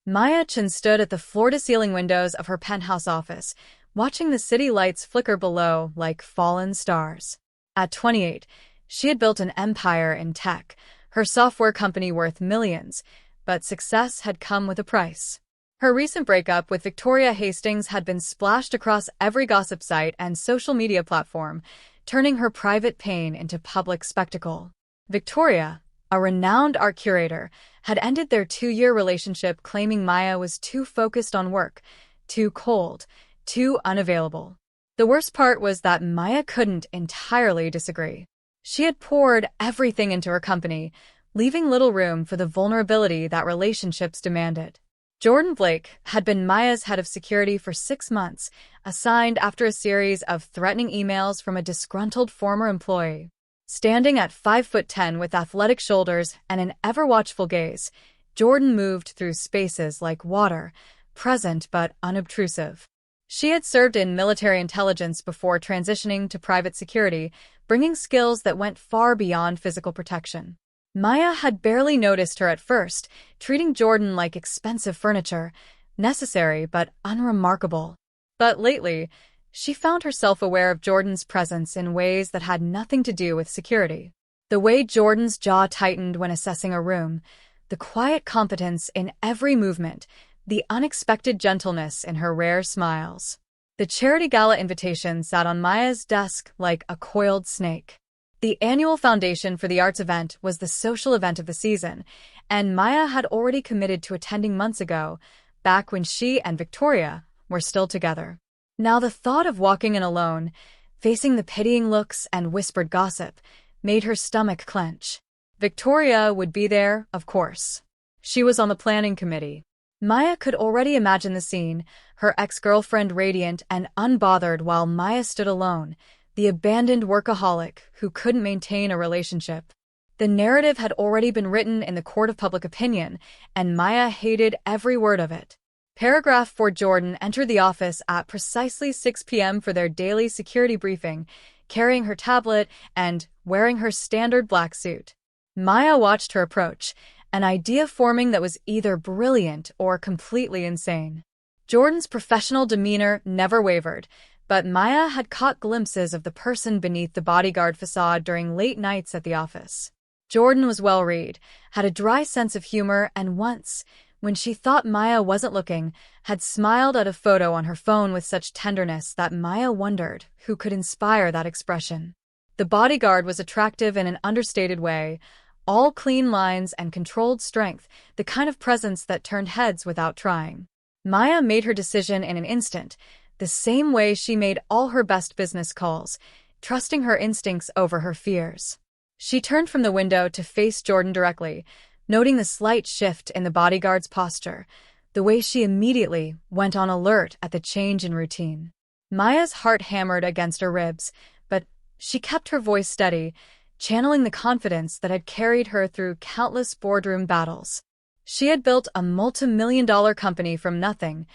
Chen stood at the floor-to-ceiling windows of her penthouse office, watching the city lights flicker below like fallen stars. At 28, she had built an empire in tech, her software company worth millions, but success had come with a price. Her recent breakup with Victoria Hastings had been splashed across every gossip site and social media platform, turning her private pain into public spectacle. Victoria, a renowned art curator, had ended their 2-year relationship, claiming Maya was too focused on work, too cold, too unavailable. The worst part was that Maya couldn't entirely disagree. She had poured everything into her company, leaving little room for the vulnerability that relationships demanded. Jordan Blake had been Maya's head of security for 6 months, assigned after a series of threatening emails from a disgruntled former employee. Standing at 5'10" with athletic shoulders and an ever-watchful gaze, Jordan moved through spaces like water, present but unobtrusive. She had served in military intelligence before transitioning to private security, bringing skills that went far beyond physical protection. Maya had barely noticed her at first, treating Jordan like expensive furniture, necessary but unremarkable. But lately, she found herself aware of Jordan's presence in ways that had nothing to do with security. The way Jordan's jaw tightened when assessing a room, the quiet competence in every movement, the unexpected gentleness in her rare smiles. The charity gala invitation sat on Maya's desk like a coiled snake. The annual Foundation for the Arts event was the social event of the season, and Maya had already committed to attending months ago, back when she and Victoria were still together. Now the thought of walking in alone, facing the pitying looks and whispered gossip, made her stomach clench. Victoria would be there, of course. She was on the planning committee. Maya could already imagine the scene, her ex-girlfriend radiant and unbothered while Maya stood alone, the abandoned workaholic who couldn't maintain a relationship. The narrative had already been written in the court of public opinion, and Maya hated every word of it. Paragraph 4. Jordan entered the office at precisely 6 p.m. for their daily security briefing, carrying her tablet and wearing her standard black suit. Maya watched her approach, an idea forming that was either brilliant or completely insane. Jordan's professional demeanor never wavered, but Maya had caught glimpses of the person beneath the bodyguard facade during late nights at the office. Jordan was well-read, had a dry sense of humor, and once, when she thought Maya wasn't looking, had smiled at a photo on her phone with such tenderness that Maya wondered who could inspire that expression. The bodyguard was attractive in an understated way, all clean lines and controlled strength, the kind of presence that turned heads without trying. Maya made her decision in an instant, the same way she made all her best business calls, trusting her instincts over her fears. She turned from the window to face Jordan directly, noting the slight shift in the bodyguard's posture, the way she immediately went on alert at the change in routine. Maya's heart hammered against her ribs, but she kept her voice steady, channeling the confidence that had carried her through countless boardroom battles. She had built a multi-million-dollar company from nothing.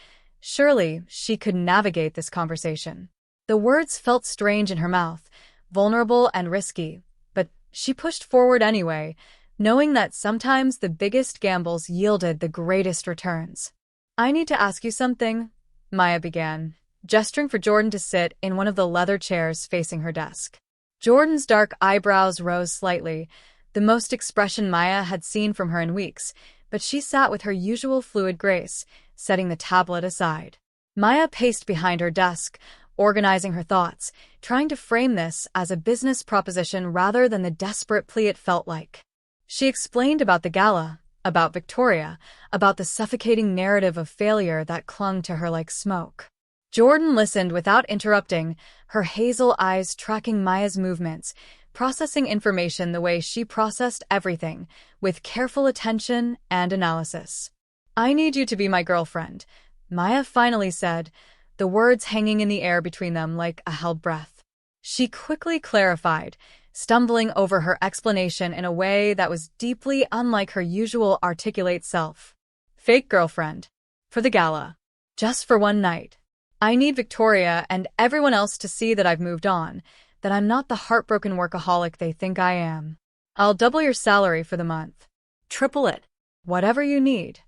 Surely she could navigate this conversation. The words felt strange in her mouth, vulnerable and risky, but she pushed forward anyway, knowing that sometimes the biggest gambles yielded the greatest returns. "I need to ask you something," Maya began, gesturing for Jordan to sit in one of the leather chairs facing her desk. Jordan's dark eyebrows rose slightly, the most expression Maya had seen from her in weeks, but she sat with her usual fluid grace, setting the tablet aside. Maya paced behind her desk, organizing her thoughts, trying to frame this as a business proposition rather than the desperate plea it felt like. She explained about the gala, about Victoria, about the suffocating narrative of failure that clung to her like smoke. Jordan listened without interrupting, her hazel eyes tracking Maya's movements, processing information the way she processed everything, with careful attention and analysis. "I need you to be my girlfriend," Maya finally said, the words hanging in the air between them like a held breath. She quickly clarified, stumbling over her explanation in a way that was deeply unlike her usual articulate self. "Fake girlfriend. For the gala. Just for one night. I need Victoria and everyone else to see that I've moved on, that I'm not the heartbroken workaholic they think I am. I'll double your salary for the month. Triple it. Whatever you need."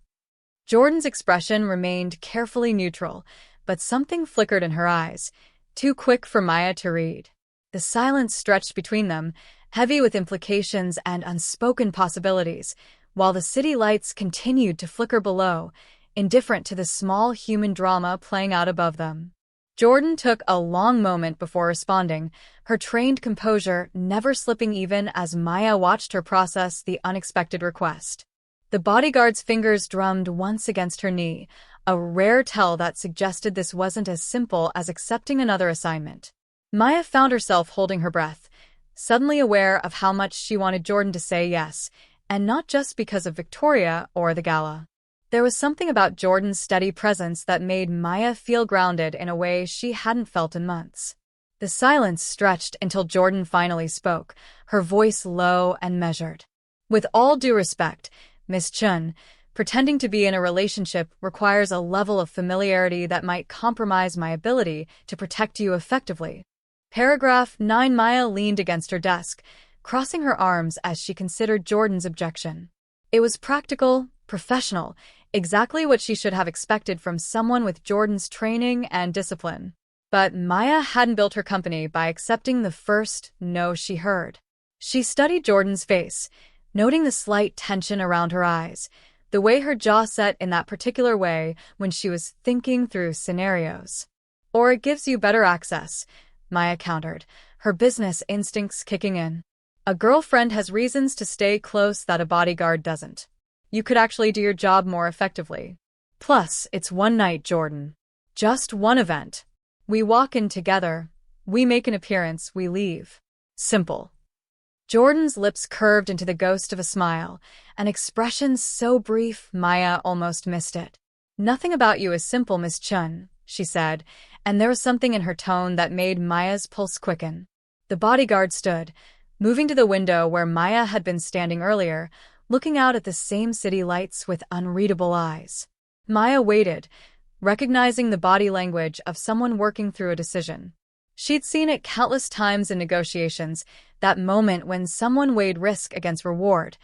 Jordan's expression remained carefully neutral, but something flickered in her eyes, too quick for Maya to read. The silence stretched between them, heavy with implications and unspoken possibilities, while the city lights continued to flicker below, indifferent to the small human drama playing out above them. Jordan took a long moment before responding, her trained composure never slipping even as Maya watched her process the unexpected request. The bodyguard's fingers drummed once against her knee, a rare tell that suggested this wasn't as simple as accepting another assignment. Maya found herself holding her breath, suddenly aware of how much she wanted Jordan to say yes, and not just because of Victoria or the gala. There was something about Jordan's steady presence that made Maya feel grounded in a way she hadn't felt in months. The silence stretched until Jordan finally spoke, her voice low and measured. "With all due respect, Miss Chen, pretending to be in a relationship requires a level of familiarity that might compromise my ability to protect you effectively." Paragraph 9. Maya leaned against her desk, crossing her arms as she considered Jordan's objection. It was practical, professional, exactly what she should have expected from someone with Jordan's training and discipline. But Maya hadn't built her company by accepting the first no she heard. She studied Jordan's face, noting the slight tension around her eyes, the way her jaw set in that particular way when she was thinking through scenarios. "Or it gives you better access," Maya countered, her business instincts kicking in. "A girlfriend has reasons to stay close that a bodyguard doesn't. You could actually do your job more effectively. Plus, it's one night, Jordan. Just one event. We walk in together, we make an appearance, we leave. Simple." Jordan's lips curved into the ghost of a smile, an expression so brief Maya almost missed it. "Nothing about you is simple, Miss Chen," she said, and there was something in her tone that made Maya's pulse quicken. The bodyguard stood, moving to the window where Maya had been standing earlier, looking out at the same city lights with unreadable eyes. Maya waited, recognizing the body language of someone working through a decision. She'd seen it countless times in negotiations, that moment when someone weighed risk against reward,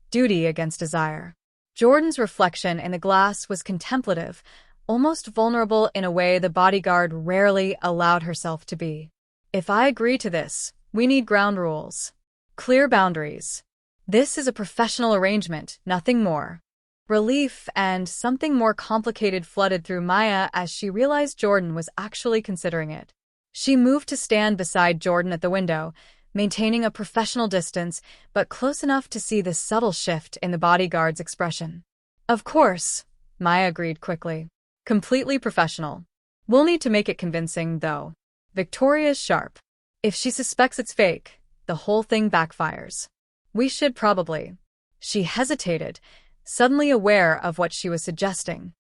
duty against desire. Jordan's reflection in the glass was contemplative, almost vulnerable in a way the bodyguard rarely allowed herself to be. "If I agree to this, we need ground rules. Clear boundaries. This is a professional arrangement, nothing more." Relief and something more complicated flooded through Maya as she realized Jordan was actually considering it. She moved to stand beside Jordan at the window, maintaining a professional distance, but close enough to see the subtle shift in the bodyguard's expression. "Of course," Maya agreed quickly. "Completely professional. We'll need to make it convincing, though. Victoria's sharp. If she suspects it's fake, the whole thing backfires. We should probably—" She hesitated, suddenly aware of what she was suggesting.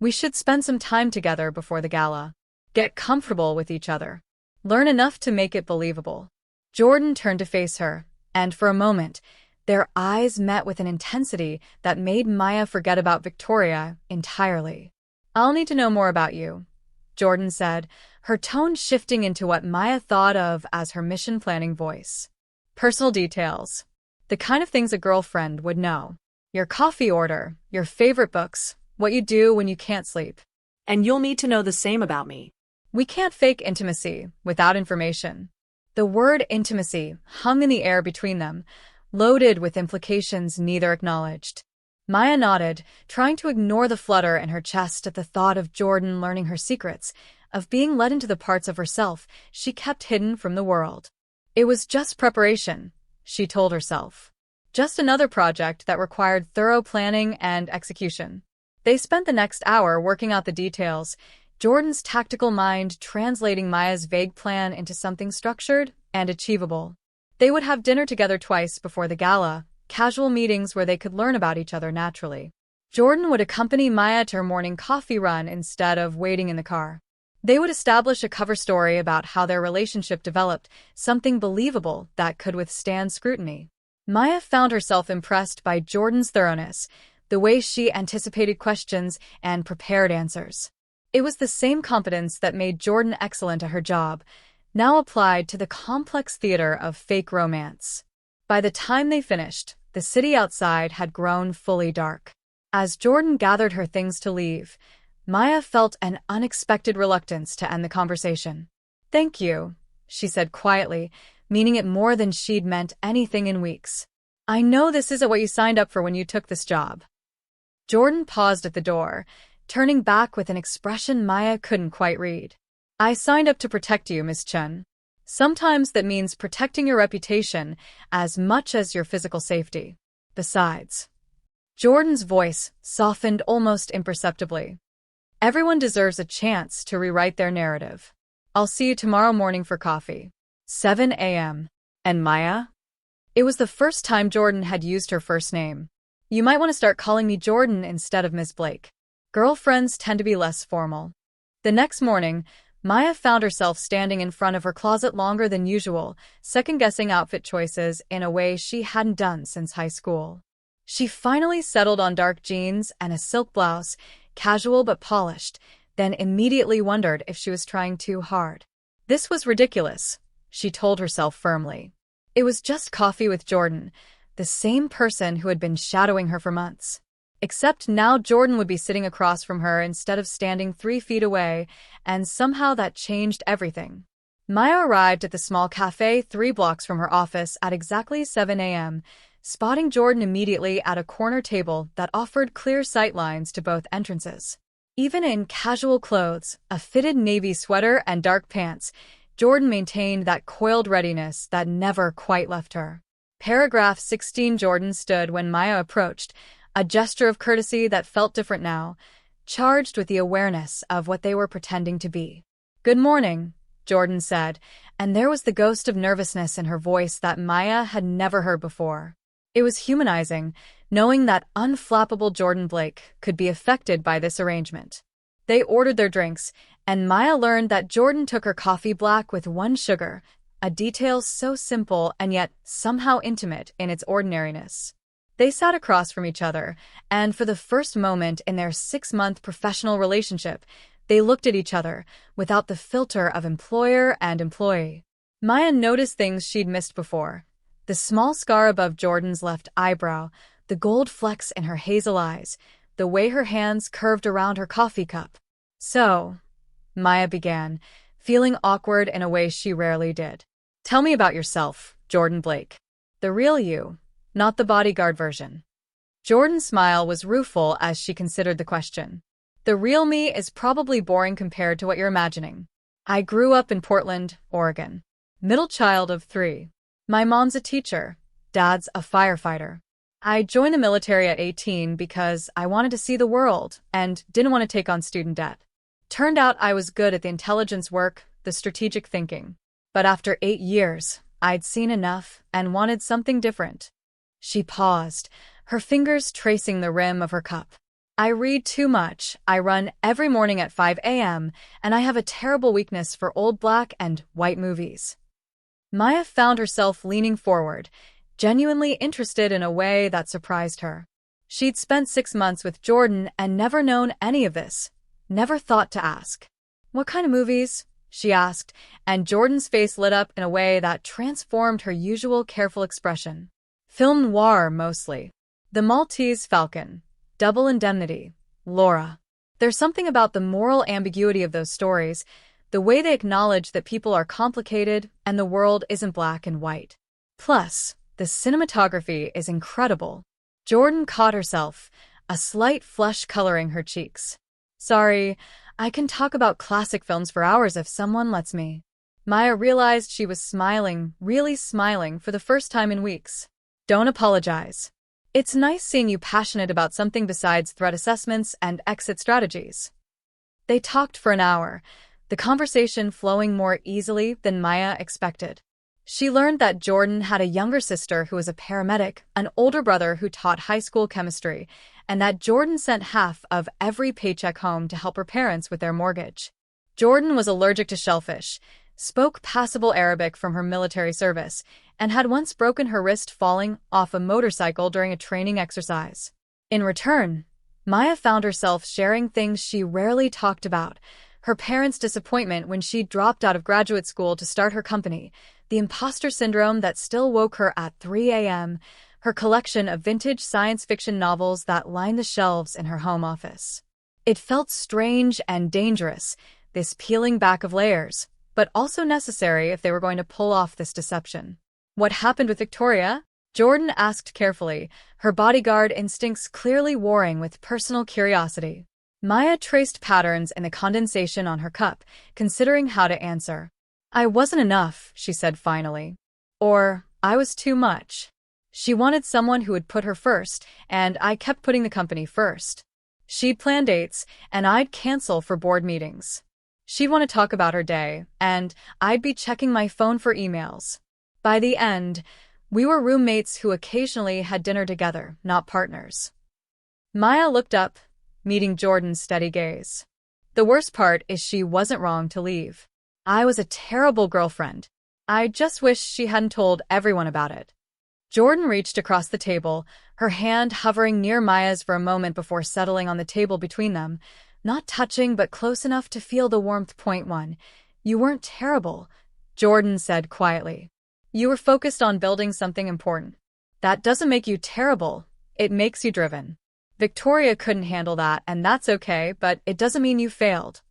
"We should spend some time together before the gala. Get comfortable with each other. Learn enough to make it believable." Jordan turned to face her, and for a moment, their eyes met with an intensity that made Maya forget about Victoria entirely. "I'll need to know more about you," Jordan said, her tone shifting into what Maya thought of as her mission-planning voice. "Personal details. The kind of things a girlfriend would know. Your coffee order, your favorite books, what you do when you can't sleep. And you'll need to know the same about me." We can't fake intimacy without information." The word intimacy hung in the air between them, loaded with implications neither acknowledged. Maya nodded, trying to ignore the flutter in her chest at the thought of Jordan learning her secrets, of being let into the parts of herself she kept hidden from the world. It was just preparation, she told herself. Just another project that required thorough planning and execution. They spent the next hour working out the details, Jordan's tactical mind translating Maya's vague plan into something structured and achievable. They would have dinner together twice before the gala, casual meetings where they could learn about each other naturally. Jordan would accompany Maya to her morning coffee run instead of waiting in the car. They would establish a cover story about how their relationship developed, something believable that could withstand scrutiny. Maya found herself impressed by Jordan's thoroughness, the way she anticipated questions and prepared answers. It was the same competence that made Jordan excellent at her job, now applied to the complex theater of fake romance. By the time they finished, the city outside had grown fully dark. As Jordan gathered her things to leave, Maya felt an unexpected reluctance to end the conversation. "Thank you," she said quietly, meaning it more than she'd meant anything in weeks. "I know this isn't what you signed up for when you took this job." Jordan paused at the door, turning back with an expression Maya couldn't quite read. "I signed up to protect you, Miss Chen. Sometimes that means protecting your reputation as much as your physical safety. Besides," Jordan's voice softened almost imperceptibly, "everyone deserves a chance to rewrite their narrative. I'll see you tomorrow morning for coffee. 7 a.m. And Maya?" It was the first time Jordan had used her first name. "You might want to start calling me Jordan instead of Miss Blake. Girlfriends tend to be less formal." The next morning, Maya found herself standing in front of her closet longer than usual, second-guessing outfit choices in a way she hadn't done since high school. She finally settled on dark jeans and a silk blouse, casual but polished, then immediately wondered if she was trying too hard. This was ridiculous, she told herself firmly. It was just coffee with Jordan, the same person who had been shadowing her for months. Except now Jordan would be sitting across from her instead of standing 3 feet away, and somehow that changed everything. Maya arrived at the small cafe 3 blocks from her office at exactly 7 a.m., spotting Jordan immediately at a corner table that offered clear sightlines to both entrances. Even in casual clothes, a fitted navy sweater and dark pants, Jordan maintained that coiled readiness that never quite left her. Paragraph 16. Jordan stood when Maya approached, a gesture of courtesy that felt different now, charged with the awareness of what they were pretending to be. "Good morning," Jordan said, and there was the ghost of nervousness in her voice that Maya had never heard before. It was humanizing, knowing that unflappable Jordan Blake could be affected by this arrangement. They ordered their drinks, and Maya learned that Jordan took her coffee black with 1 sugar, a detail so simple and yet somehow intimate in its ordinariness. They sat across from each other, and for the first moment in their 6-month professional relationship, they looked at each other without the filter of employer and employee. Maya noticed things she'd missed before. The small scar above Jordan's left eyebrow, the gold flecks in her hazel eyes, the way her hands curved around her coffee cup. "So," Maya began, feeling awkward in a way she rarely did. "Tell me about yourself, Jordan Blake. The real you, not the Bodyguard version." Jordan's smile was rueful as she considered the question. "The real me is probably boring compared to what you're imagining. I grew up in Portland, Oregon. Middle child of 3. My mom's a teacher, dad's a firefighter. I joined the military at 18 because I wanted to see the world and didn't want to take on student debt. Turned out I was good at the intelligence work, the strategic thinking. But after 8 years, I'd seen enough and wanted something different." She paused, her fingers tracing the rim of her cup. "I read too much, I run every morning at 5 a.m., and I have a terrible weakness for old black and white movies." Maya found herself leaning forward, genuinely interested in a way that surprised her. She'd spent 6 months with Jordan and never known any of this, never thought to ask. "What kind of movies?" she asked, and Jordan's face lit up in a way that transformed her usual careful expression. "Film noir, mostly. The Maltese Falcon, Double Indemnity, Laura." There's something about the moral ambiguity of those stories, the way they acknowledge that people are complicated and the world isn't black and white. Plus, the cinematography is incredible. Jordan caught herself, a slight flush coloring her cheeks. "Sorry, I can talk about classic films for hours if someone lets me." Maya realized she was smiling, really smiling, for the first time in weeks. "Don't apologize. It's nice seeing you passionate about something besides threat assessments and exit strategies." They talked for an hour, the conversation flowing more easily than Maya expected. She learned that Jordan had a younger sister who was a paramedic, an older brother who taught high school chemistry, and that Jordan sent half of every paycheck home to help her parents with their mortgage. Jordan was allergic to shellfish, spoke passable Arabic from her military service, and had once broken her wrist falling off a motorcycle during a training exercise. In return, Maya found herself sharing things she rarely talked about: her parents' disappointment when she dropped out of graduate school to start her company, the imposter syndrome that still woke her at 3 a.m., her collection of vintage science fiction novels that lined the shelves in her home office. It felt strange and dangerous, this peeling back of layers, but also necessary if they were going to pull off this deception. "What happened with Victoria?" Jordan asked carefully, her bodyguard instincts clearly warring with personal curiosity. Maya traced patterns in the condensation on her cup, considering how to answer. "I wasn't enough," she said finally. Or, "I was too much." She wanted someone who would put her first, and I kept putting the company first. She'd plan dates, and I'd cancel for board meetings. She'd want to talk about her day, and I'd be checking my phone for emails. By the end, we were roommates who occasionally had dinner together, not partners. Maya looked up, meeting Jordan's steady gaze. "The worst part is she wasn't wrong to leave. I was a terrible girlfriend. I just wish she hadn't told everyone about it." Jordan reached across the table, her hand hovering near Maya's for a moment before settling on the table between them, not touching but close enough to feel the warmth. "1. You weren't terrible," Jordan said quietly. "You were focused on building something important. That doesn't make you terrible, it makes you driven. Victoria couldn't handle that, and that's okay, but it doesn't mean you failed."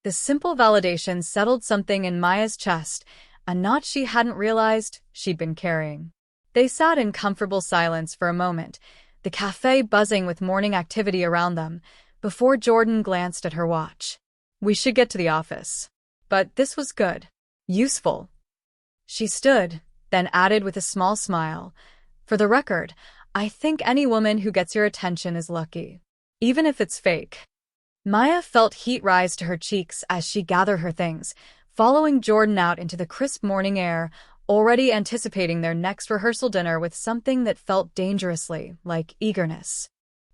The simple validation settled something in Maya's chest, a knot she hadn't realized she'd been carrying. They sat in comfortable silence for a moment, the cafe buzzing with morning activity around them, before Jordan glanced at her watch. "We should get to the office." But this was good. Useful. She stood, then added with a small smile, "For the record, I think any woman who gets your attention is lucky. Even if it's fake." Maya felt heat rise to her cheeks as she gathered her things, following Jordan out into the crisp morning air, already anticipating their next rehearsal dinner with something that felt dangerously like eagerness.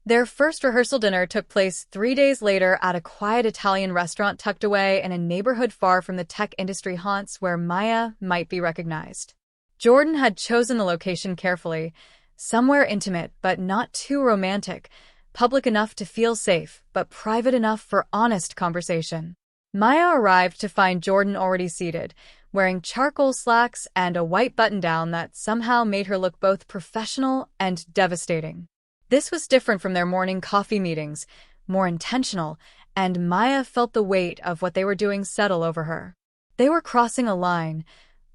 Their first rehearsal dinner took place 3 days later at a quiet Italian restaurant tucked away in a neighborhood far from the tech industry haunts where Maya might be recognized. Jordan had chosen the location carefully, somewhere intimate but not too romantic, public enough to feel safe but private enough for honest conversation. Maya arrived to find Jordan already seated, wearing charcoal slacks and a white button-down that somehow made her look both professional and devastating. This was different from their morning coffee meetings, more intentional, and Maya felt the weight of what they were doing settle over her. They were crossing a line,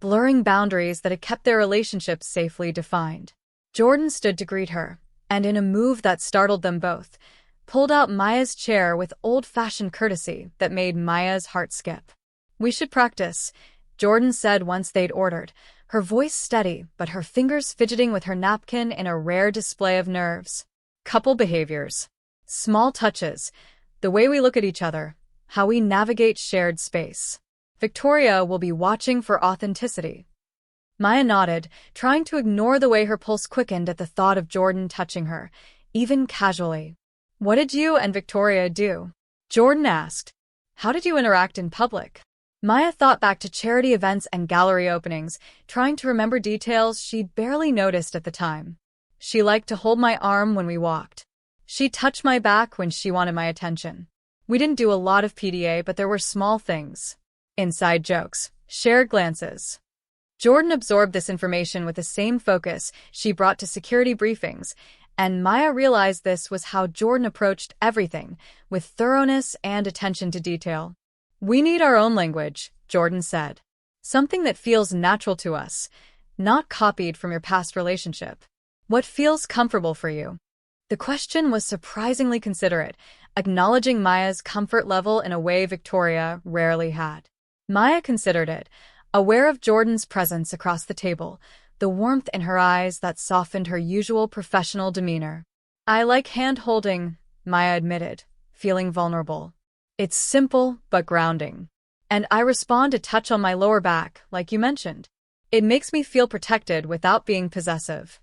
blurring boundaries that had kept their relationship safely defined. Jordan stood to greet her, and in a move that startled them both, pulled out Maya's chair with old-fashioned courtesy that made Maya's heart skip. "We should practice," Jordan said once they'd ordered, her voice steady but her fingers fidgeting with her napkin in a rare display of nerves. "Couple behaviors. Small touches. The way we look at each other. How we navigate shared space. Victoria will be watching for authenticity." Maya nodded, trying to ignore the way her pulse quickened at the thought of Jordan touching her, even casually. "What did you and Victoria do?" Jordan asked. "How did you interact in public?" Maya thought back to charity events and gallery openings, trying to remember details she'd barely noticed at the time. "She liked to hold my arm when we walked. She touched my back when she wanted my attention. We didn't do a lot of PDA, but there were small things. Inside jokes, shared glances." Jordan absorbed this information with the same focus she brought to security briefings, and Maya realized this was how Jordan approached everything, with thoroughness and attention to detail. "We need our own language," Jordan said. "Something that feels natural to us, not copied from your past relationship. What feels comfortable for you?" The question was surprisingly considerate, acknowledging Maya's comfort level in a way Victoria rarely had. Maya considered it, aware of Jordan's presence across the table, the warmth in her eyes that softened her usual professional demeanor. "I like hand-holding," Maya admitted, feeling vulnerable. "It's simple but grounding. And I respond to touch on my lower back, like you mentioned. It makes me feel protected without being possessive."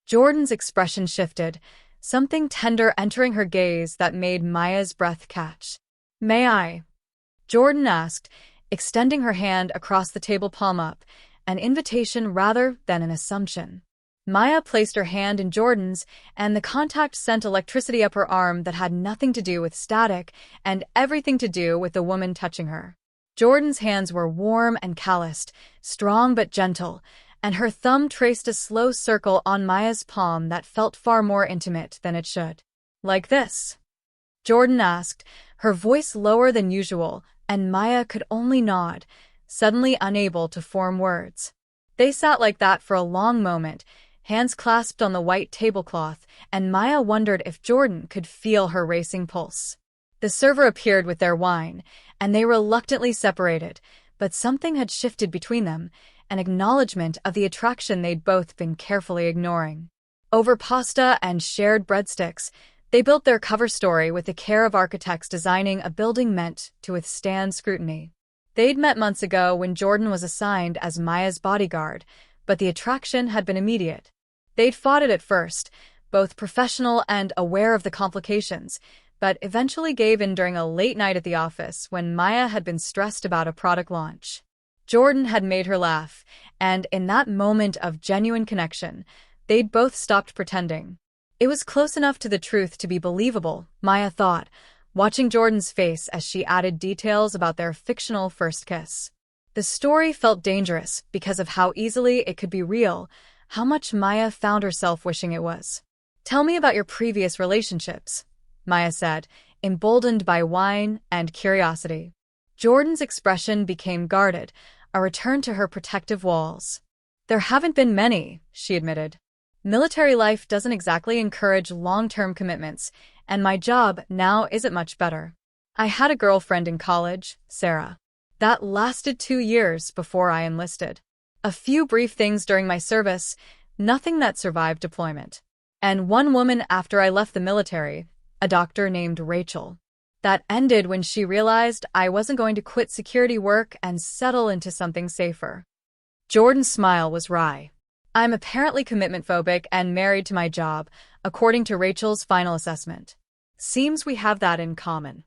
Jordan's expression shifted, something tender entering her gaze that made Maya's breath catch. "May I?" Jordan asked, extending her hand across the table, palm up, an invitation rather than an assumption. Maya placed her hand in Jordan's, and the contact sent electricity up her arm that had nothing to do with static and everything to do with the woman touching her. Jordan's hands were warm and calloused, strong but gentle, and her thumb traced a slow circle on Maya's palm that felt far more intimate than it should. "Like this?" Jordan asked, her voice lower than usual, and Maya could only nod, suddenly unable to form words. They sat like that for a long moment, hands clasped on the white tablecloth, and Maya wondered if Jordan could feel her racing pulse. The server appeared with their wine, and they reluctantly separated, but something had shifted between them, an acknowledgement of the attraction they'd both been carefully ignoring. Over pasta and shared breadsticks, they built their cover story with the care of architects designing a building meant to withstand scrutiny. They'd met months ago when Jordan was assigned as Maya's bodyguard, but the attraction had been immediate. They'd fought it at first, both professional and aware of the complications, but eventually gave in during a late night at the office when Maya had been stressed about a product launch. Jordan had made her laugh, and in that moment of genuine connection, they'd both stopped pretending. It was close enough to the truth to be believable, Maya thought, watching Jordan's face as she added details about their fictional first kiss. The story felt dangerous because of how easily it could be real, how much Maya found herself wishing it was. "Tell me about your previous relationships," Maya said, emboldened by wine and curiosity. Jordan's expression became guarded, a return to her protective walls. "There haven't been many," she admitted. "Military life doesn't exactly encourage long-term commitments, and my job now isn't much better. I had a girlfriend in college, Sarah. That lasted 2 years before I enlisted. A few brief things during my service, nothing that survived deployment. And one woman after I left the military, a doctor named Rachel. That ended when she realized I wasn't going to quit security work and settle into something safer." Jordan's smile was wry. "I'm apparently commitment-phobic and married to my job, according to Rachel's final assessment. Seems we have that in common."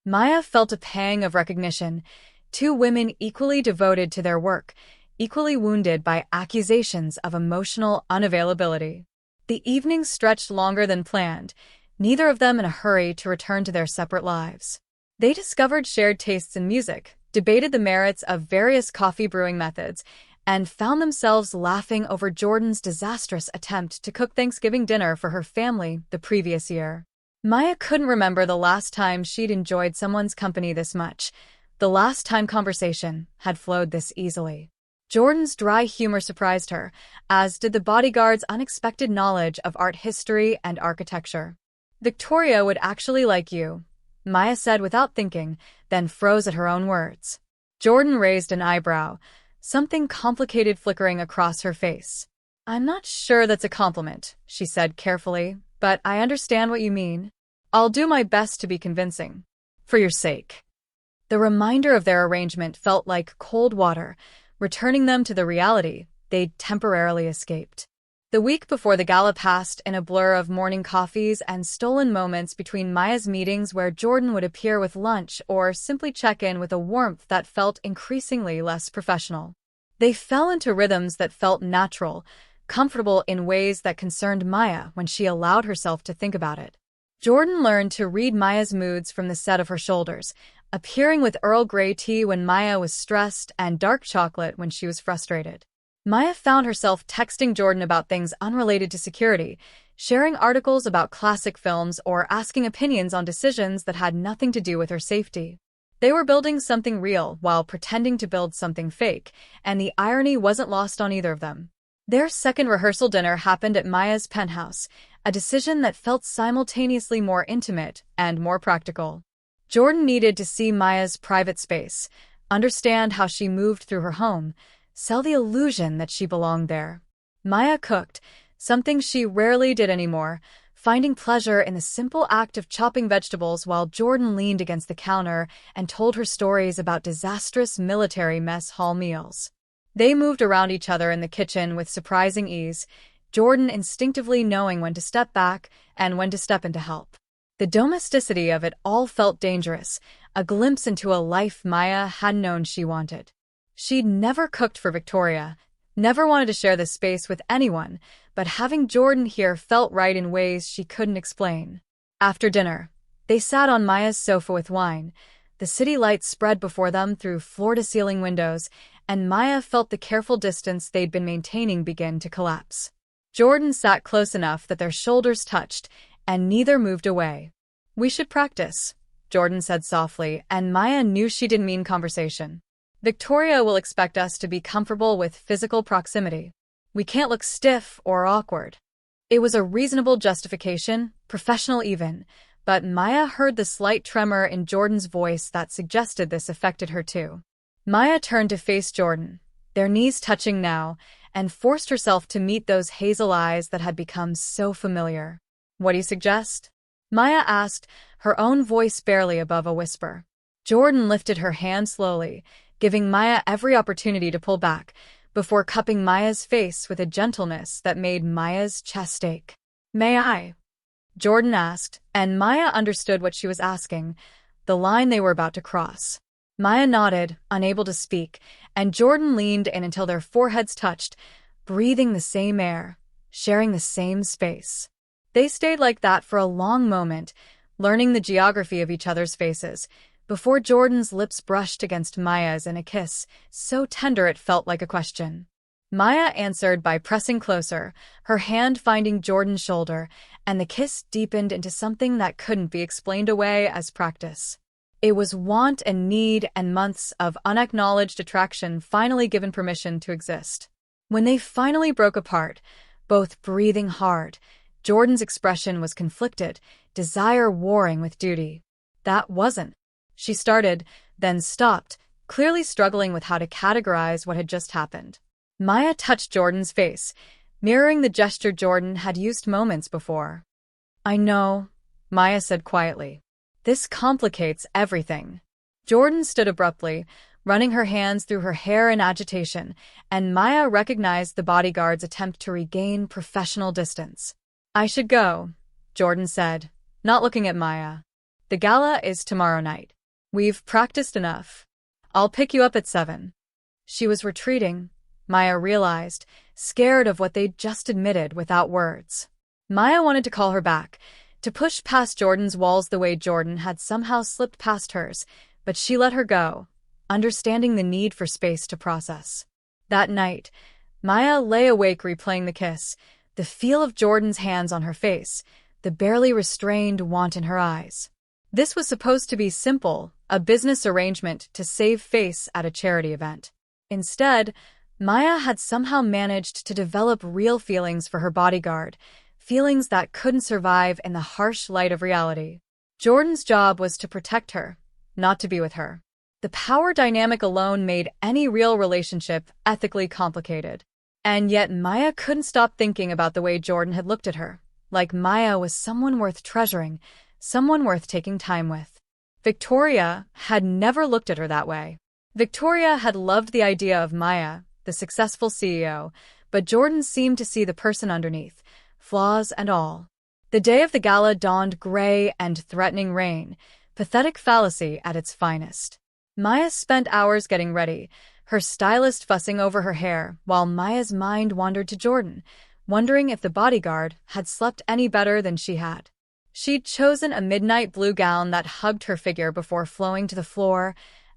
Maya felt a pang of recognition, 2 women equally devoted to their work, equally wounded by accusations of emotional unavailability. The evening stretched longer than planned, neither of them in a hurry to return to their separate lives. They discovered shared tastes in music, debated the merits of various coffee brewing methods, and found themselves laughing over Jordan's disastrous attempt to cook Thanksgiving dinner for her family the previous year. Maya couldn't remember the last time she'd enjoyed someone's company this much, the last time conversation had flowed this easily. Jordan's dry humor surprised her, as did the bodyguard's unexpected knowledge of art history and architecture. "Victoria would actually like you," Maya said without thinking, then froze at her own words. Jordan raised an eyebrow, something complicated flickering across her face. "I'm not sure that's a compliment," she said carefully, "but I understand what you mean. I'll do my best to be convincing. For your sake." The reminder of their arrangement felt like cold water, returning them to the reality they'd temporarily escaped. The week before the gala passed in a blur of morning coffees and stolen moments between Maya's meetings where Jordan would appear with lunch or simply check in with a warmth that felt increasingly less professional. They fell into rhythms that felt natural, comfortable in ways that concerned Maya when she allowed herself to think about it. Jordan learned to read Maya's moods from the set of her shoulders, appearing with Earl Grey tea when Maya was stressed and dark chocolate when she was frustrated. Maya found herself texting Jordan about things unrelated to security, sharing articles about classic films or asking opinions on decisions that had nothing to do with her safety. They were building something real while pretending to build something fake, and the irony wasn't lost on either of them. Their second rehearsal dinner happened at Maya's penthouse, a decision that felt simultaneously more intimate and more practical. Jordan needed to see Maya's private space, understand how she moved through her home, sell the illusion that she belonged there. Maya cooked, something she rarely did anymore, finding pleasure in the simple act of chopping vegetables while Jordan leaned against the counter and told her stories about disastrous military mess hall meals. They moved around each other in the kitchen with surprising ease, Jordan instinctively knowing when to step back and when to step in to help. The domesticity of it all felt dangerous, a glimpse into a life Maya hadn't known she wanted. She'd never cooked for Victoria, never wanted to share this space with anyone, but having Jordan here felt right in ways she couldn't explain. After dinner, they sat on Maya's sofa with wine, the city lights spread before them through floor-to-ceiling windows, and Maya felt the careful distance they'd been maintaining begin to collapse. Jordan sat close enough that their shoulders touched, and neither moved away. "We should practice," Jordan said softly, and Maya knew she didn't mean conversation. "Victoria will expect us to be comfortable with physical proximity. We can't look stiff or awkward." It was a reasonable justification, professional even, but Maya heard the slight tremor in Jordan's voice that suggested this affected her too. Maya turned to face Jordan, their knees touching now, and forced herself to meet those hazel eyes that had become so familiar. "What do you suggest?" Maya asked, her own voice barely above a whisper. Jordan lifted her hand slowly, giving Maya every opportunity to pull back, before cupping Maya's face with a gentleness that made Maya's chest ache. "May I?" Jordan asked, and Maya understood what she was asking, the line they were about to cross. Maya nodded, unable to speak, and Jordan leaned in until their foreheads touched, breathing the same air, sharing the same space. They stayed like that for a long moment, learning the geography of each other's faces, before Jordan's lips brushed against Maya's in a kiss, so tender it felt like a question. Maya answered by pressing closer, her hand finding Jordan's shoulder, and the kiss deepened into something that couldn't be explained away as practice. It was want and need and months of unacknowledged attraction finally given permission to exist. When they finally broke apart, both breathing hard, Jordan's expression was conflicted, desire warring with duty. "That wasn't." She started, then stopped, clearly struggling with how to categorize what had just happened. Maya touched Jordan's face, mirroring the gesture Jordan had used moments before. "I know," Maya said quietly. "This complicates everything." Jordan stood abruptly, running her hands through her hair in agitation, and Maya recognized the bodyguard's attempt to regain professional distance. "I should go," Jordan said, not looking at Maya. "The gala is tomorrow night. We've practiced enough. I'll pick you up at 7. She was retreating, Maya realized, scared of what they'd just admitted without words. Maya wanted to call her back, to push past Jordan's walls the way Jordan had somehow slipped past hers, but she let her go, understanding the need for space to process. That night, Maya lay awake replaying the kiss, the feel of Jordan's hands on her face, the barely restrained want in her eyes. This was supposed to be simple, a business arrangement to save face at a charity event. Instead, Maya had somehow managed to develop real feelings for her bodyguard, feelings that couldn't survive in the harsh light of reality. Jordan's job was to protect her, not to be with her. The power dynamic alone made any real relationship ethically complicated. And yet Maya couldn't stop thinking about the way Jordan had looked at her, like Maya was someone worth treasuring, someone worth taking time with. Victoria had never looked at her that way. Victoria had loved the idea of Maya, the successful CEO, but Jordan seemed to see the person underneath, flaws and all. The day of the gala dawned gray and threatening rain, pathetic fallacy at its finest. Maya spent hours getting ready, her stylist fussing over her hair, while Maya's mind wandered to Jordan, wondering if the bodyguard had slept any better than she had. She'd chosen a midnight blue gown that hugged her figure before flowing to the floor,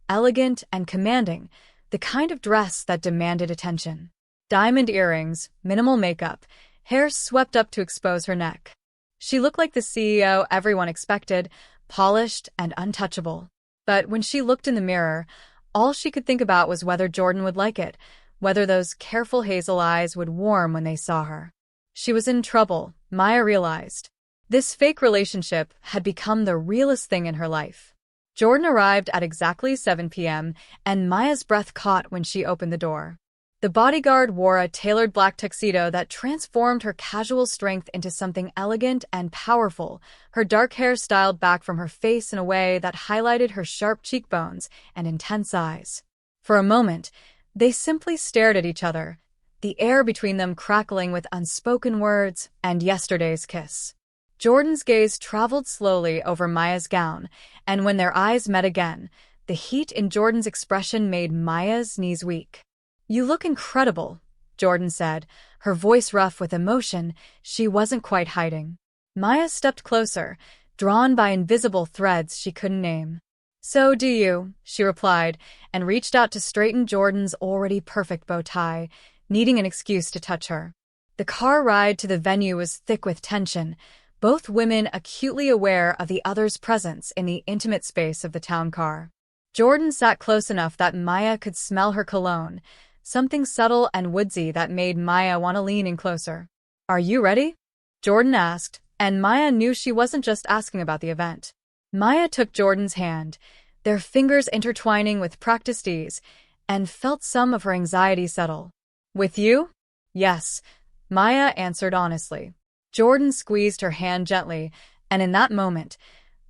elegant and commanding, the kind of dress that demanded attention. Diamond earrings, minimal makeup, hair swept up to expose her neck. She looked like the CEO everyone expected, polished and untouchable. But when she looked in the mirror, all she could think about was whether Jordan would like it, whether those careful hazel eyes would warm when they saw her. She was in trouble, Maya realized. This fake relationship had become the realest thing in her life. Jordan arrived at exactly 7 p.m., and Maya's breath caught when she opened the door. The bodyguard wore a tailored black tuxedo that transformed her casual strength into something elegant and powerful, her dark hair styled back from her face in a way that highlighted her sharp cheekbones and intense eyes. For a moment, they simply stared at each other, the air between them crackling with unspoken words and yesterday's kiss. Jordan's gaze traveled slowly over Maya's gown, and when their eyes met again, the heat in Jordan's expression made Maya's knees weak. "You look incredible," Jordan said, her voice rough with emotion she wasn't quite hiding. Maya stepped closer, drawn by invisible threads she couldn't name. So do you, she replied, and reached out to straighten Jordan's already perfect bow tie, needing an excuse to touch her. The car ride to the venue was thick with tension, both women acutely aware of the other's presence in the intimate space of the town car. Jordan sat close enough that Maya could smell her cologne, something subtle and woodsy that made Maya want to lean in closer. Are you ready? Jordan asked, and Maya knew she wasn't just asking about the event. Maya took Jordan's hand, their fingers intertwining with practiced ease, and felt some of her anxiety settle. With you? Yes, Maya answered honestly. Jordan squeezed her hand gently, and in that moment,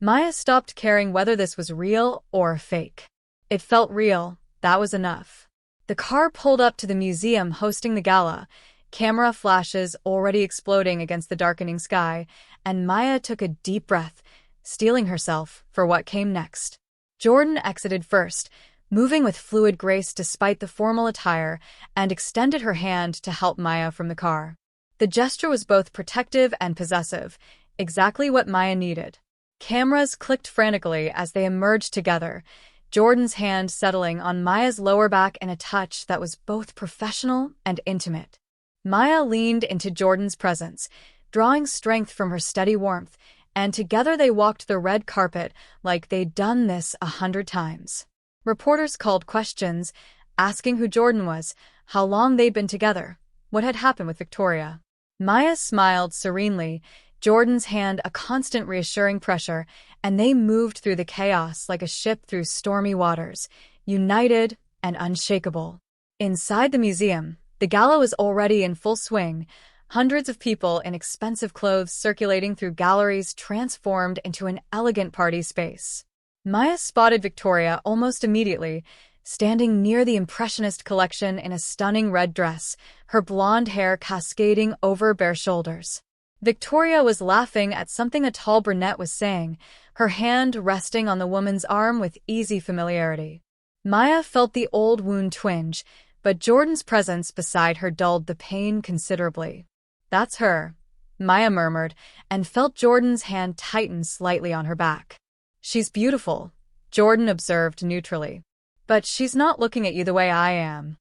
Maya stopped caring whether this was real or fake. It felt real, that was enough. The car pulled up to the museum hosting the gala, camera flashes already exploding against the darkening sky, and Maya took a deep breath, steeling herself for what came next. Jordan exited first, moving with fluid grace despite the formal attire, and extended her hand to help Maya from the car. The gesture was both protective and possessive, exactly what Maya needed. Cameras clicked frantically as they emerged together, Jordan's hand settling on Maya's lower back in a touch that was both professional and intimate. Maya leaned into Jordan's presence, drawing strength from her steady warmth, and together they walked the red carpet like they'd done this 100 times. Reporters called questions, asking who Jordan was, how long they'd been together, what had happened with Victoria. Maya smiled serenely, Jordan's hand a constant reassuring pressure, and they moved through the chaos like a ship through stormy waters, united and unshakable. Inside the museum, the gala was already in full swing, hundreds of people in expensive clothes circulating through galleries transformed into an elegant party space. Maya spotted Victoria almost immediately, standing near the Impressionist collection in a stunning red dress, her blonde hair cascading over bare shoulders. Victoria was laughing at something a tall brunette was saying, her hand resting on the woman's arm with easy familiarity. Maya felt the old wound twinge, but Jordan's presence beside her dulled the pain considerably. That's her, Maya murmured, and felt Jordan's hand tighten slightly on her back. She's beautiful, Jordan observed neutrally. But she's not looking at you the way I am.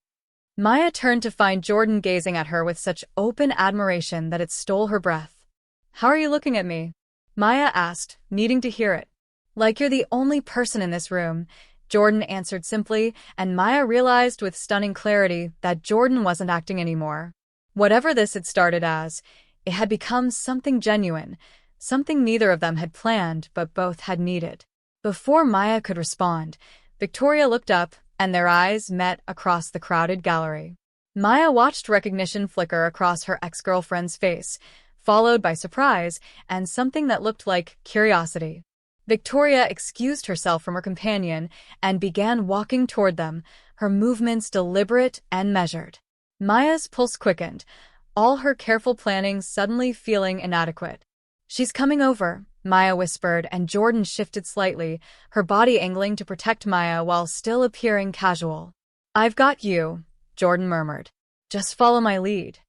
Maya turned to find Jordan gazing at her with such open admiration that it stole her breath. How are you looking at me? Maya asked, needing to hear it. Like you're the only person in this room, Jordan answered simply, and Maya realized with stunning clarity that Jordan wasn't acting anymore. Whatever this had started as, it had become something genuine, something neither of them had planned but both had needed. Before Maya could respond, Victoria looked up, and their eyes met across the crowded gallery. Maya watched recognition flicker across her ex-girlfriend's face, followed by surprise and something that looked like curiosity. Victoria excused herself from her companion and began walking toward them, her movements deliberate and measured. Maya's pulse quickened, all her careful planning suddenly feeling inadequate. She's coming over, Maya whispered, and Jordan shifted slightly, her body angling to protect Maya while still appearing casual. I've got you, Jordan murmured. Just follow my lead.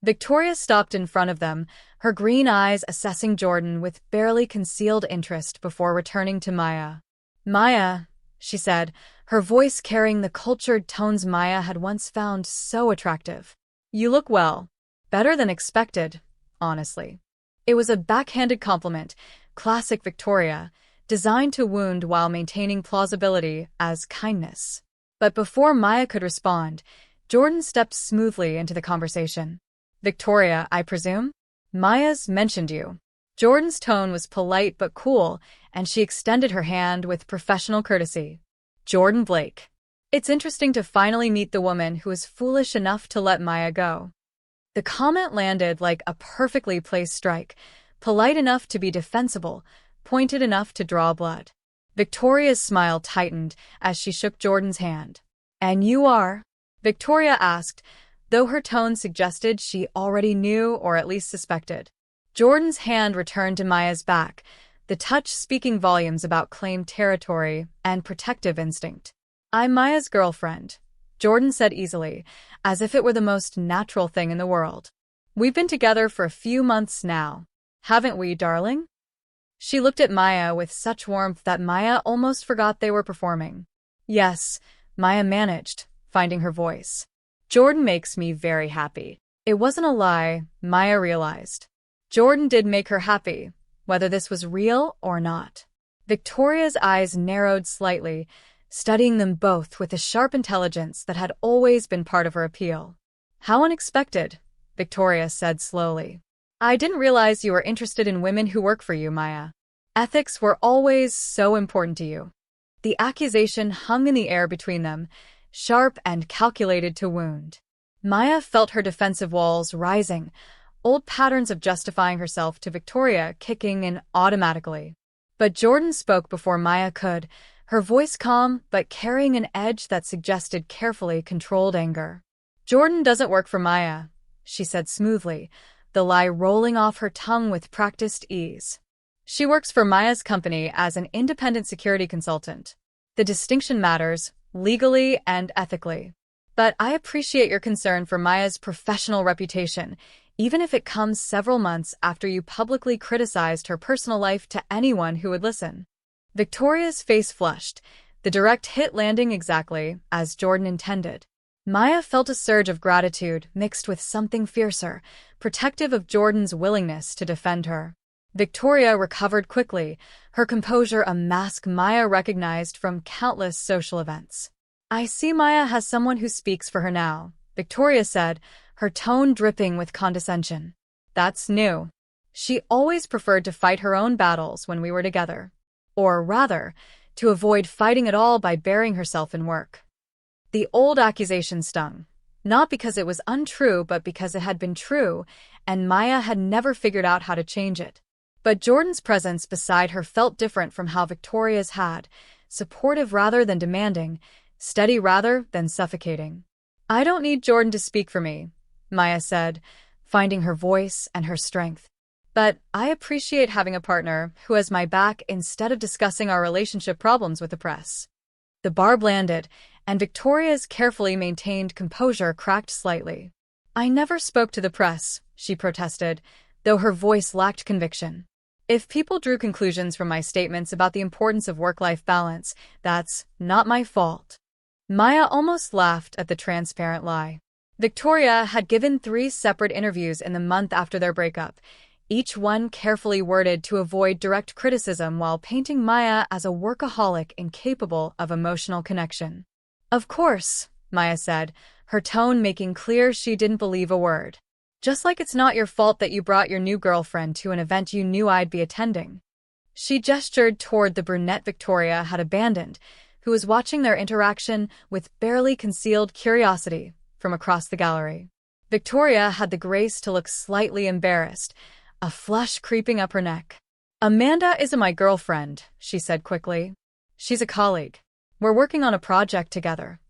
Victoria stopped in front of them, her green eyes assessing Jordan with barely concealed interest before returning to Maya. Maya, she said, her voice carrying the cultured tones Maya had once found so attractive. You look well. Better than expected, honestly. It was a backhanded compliment, classic Victoria, designed to wound while maintaining plausibility as kindness. But before Maya could respond, Jordan stepped smoothly into the conversation. Victoria, I presume? Maya's mentioned you. Jordan's tone was polite but cool, and she extended her hand with professional courtesy. Jordan Blake. It's interesting to finally meet the woman who was foolish enough to let Maya go. The comment landed like a perfectly placed strike, polite enough to be defensible, pointed enough to draw blood. Victoria's smile tightened as she shook Jordan's hand. And you are? Victoria asked, though her tone suggested she already knew or at least suspected. Jordan's hand returned to Maya's back, the touch speaking volumes about claimed territory and protective instinct. I'm Maya's girlfriend, Jordan said easily, as if it were the most natural thing in the world. We've been together for a few months now. Haven't we, darling? She looked at Maya with such warmth that Maya almost forgot they were performing. Yes, Maya managed, finding her voice. Jordan makes me very happy. It wasn't a lie, Maya realized. Jordan did make her happy, whether this was real or not. Victoria's eyes narrowed slightly, studying them both with the sharp intelligence that had always been part of her appeal. How unexpected, Victoria said slowly. I didn't realize you were interested in women who work for you, Maya. Ethics were always so important to you. The accusation hung in the air between them, sharp and calculated to wound. Maya felt her defensive walls rising, old patterns of justifying herself to Victoria kicking in automatically. But Jordan spoke before Maya could, her voice calm but carrying an edge that suggested carefully controlled anger. Jordan doesn't work for Maya, she said smoothly, the lie rolling off her tongue with practiced ease. She works for Maya's company as an independent security consultant. The distinction matters, legally and ethically. But I appreciate your concern for Maya's professional reputation, even if it comes several months after you publicly criticized her personal life to anyone who would listen. Victoria's face flushed, the direct hit landing exactly as Jordan intended. Maya felt a surge of gratitude mixed with something fiercer, protective of Jordan's willingness to defend her. Victoria recovered quickly, her composure a mask Maya recognized from countless social events. I see Maya has someone who speaks for her now, Victoria said, her tone dripping with condescension. That's new. She always preferred to fight her own battles when we were together. Or rather, to avoid fighting at all by burying herself in work. The old accusation stung, not because it was untrue but because it had been true, and Maya had never figured out how to change it. But Jordan's presence beside her felt different from how Victoria's had, supportive rather than demanding, steady rather than suffocating. I don't need Jordan to speak for me, Maya said, finding her voice and her strength. But I appreciate having a partner who has my back instead of discussing our relationship problems with the press. The barb landed, and Victoria's carefully maintained composure cracked slightly. I never spoke to the press, she protested, though her voice lacked conviction. If people drew conclusions from my statements about the importance of work-life balance, that's not my fault. Maya almost laughed at the transparent lie. Victoria had given 3 separate interviews in the month after their breakup, each one carefully worded to avoid direct criticism while painting Maya as a workaholic incapable of emotional connection. Of course, Maya said, her tone making clear she didn't believe a word. Just like it's not your fault that you brought your new girlfriend to an event you knew I'd be attending. She gestured toward the brunette Victoria had abandoned, who was watching their interaction with barely concealed curiosity from across the gallery. Victoria had the grace to look slightly embarrassed, a flush creeping up her neck. Amanda isn't my girlfriend, she said quickly. She's a colleague. We're working on a project together.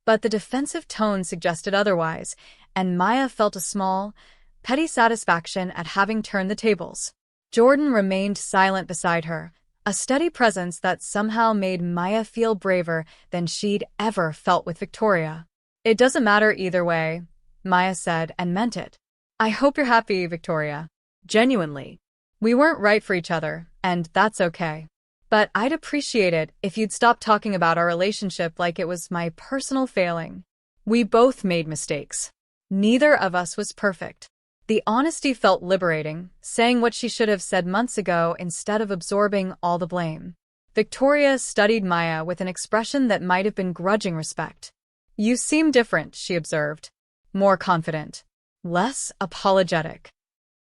But the defensive tone suggested otherwise, and Maya felt a small, petty satisfaction at having turned the tables. Jordan remained silent beside her, a steady presence that somehow made Maya feel braver than she'd ever felt with Victoria. It doesn't matter either way, Maya said and meant it. I hope you're happy, Victoria. Genuinely. We weren't right for each other, and that's okay. But I'd appreciate it if you'd stop talking about our relationship like it was my personal failing. We both made mistakes. Neither of us was perfect. The honesty felt liberating, saying what she should have said months ago instead of absorbing all the blame. Victoria studied Maya with an expression that might have been grudging respect. You seem different, she observed. More confident. Less apologetic.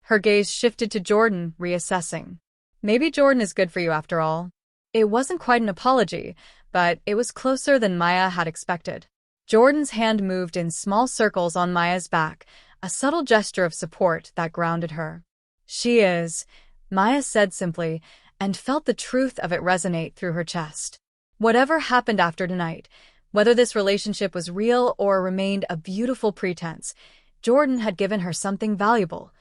Her gaze shifted to Jordan, reassessing. Maybe Jordan is good for you after all. It wasn't quite an apology, but it was closer than Maya had expected. Jordan's hand moved in small circles on Maya's back, a subtle gesture of support that grounded her. She is, Maya said simply, and felt the truth of it resonate through her chest. Whatever happened after tonight, whether this relationship was real or remained a beautiful pretense, Jordan had given her something valuable,